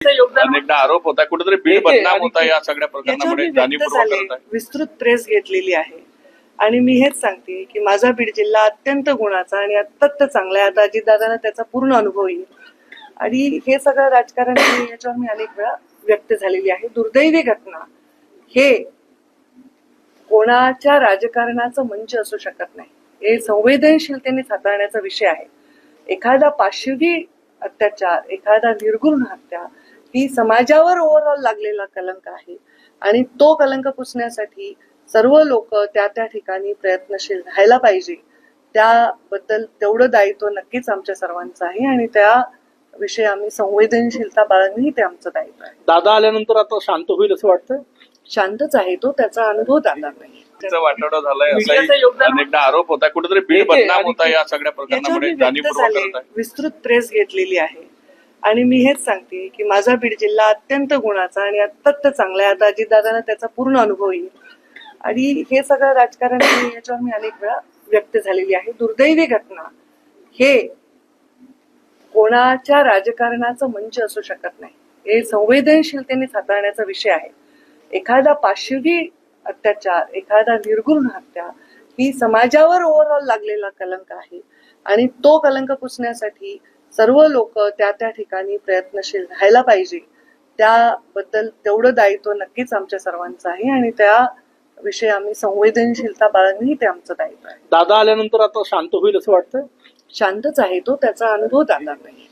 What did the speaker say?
अनेकदा आरोप होता, कुठेतरी बीड बदनाम होता या सगळ्या प्रकरणामुळे जाणीवपूर्वक करत आहे. विस्तृत प्रेस घेतलेली आहे आणि मी हेच सांगते की माझा बीड जिल्हा अत्यंत गुणाचा आणि अत्यंत चांगला आहे. आता अजितदादांना त्याचा पूर्ण अनुभव येईल आणि हे सगळं राजकारण याच्यावर मी अनेक वेळा व्यक्त झालेली आहे. दुर्दैवी घटना हे कोणाच्या राजकारणाचं मंच असू शकत नाही. हे संवेदनशीलतेने हाताळण्याचा विषय आहे. एखादा पाशवी अत्याचार, एखादा निर्घृण हत्या ही समाजावर ओव्हरऑल लागलेला कलंक आहे आणि तो कलंक पुसण्यासाठी सर्व लोक त्या त्या ठिकाणी प्रयत्नशील राहायला पाहिजे. त्याबद्दल तेवढं दायित्व नक्कीच आमच्या सर्वांचं आहे आणि त्या विषयी आम्ही संवेदनशीलता बाळगणंही ते आमचं दायित्व आहे. दादा आल्यानंतर आता शांत होईल असं वाटतं? शांतच आहे तो, त्याचा अनुभव दादा नाही. वाटोळं झालंय असाही अनेकदा आरोप होता, कुठेतरी बीड बदनाम होता या सगळ्या प्रकरणामुळे जाणीवपूर्वक करत आहे. विस्तृत प्रेस घेतलेली आहे आणि मी हेच सांगते की माझा बीड जिल्हा अत्यंत गुणाचा आणि अत्यंत चांगला आहे. आता अजितदादांना त्याचा पूर्ण अनुभव येईल आणि हे सगळं राजकारण याच्यावर मी अनेक वेळा व्यक्त झालेली आहे. दुर्दैवी घटना हे कोणाच्या राजकारणाचं मंच असू शकत नाही. हे संवेदनशीलतेने हाताळण्याचा विषय आहे. एखादा पाशवी अत्याचार, एखादा निर्घृण हत्या ही समाजावर ओव्हरऑल लागलेला कलंक आहे आणि तो कलंक पुसण्यासाठी सर्व लोक त्या त्या ठिकाणी प्रयत्नशील राहायला पाहिजे. त्याबद्दल तेवढं दायित्व नक्कीच आमच्या सर्वांचं आहे आणि त्या विषयी आम्ही संवेदनशीलता बाळगणंही ते आमचं दायित्व आहे. दादा आल्यानंतर आता शांत होईल असं वाटतं? शांतच आहे तो, त्याचा अनुभव दादा नाही.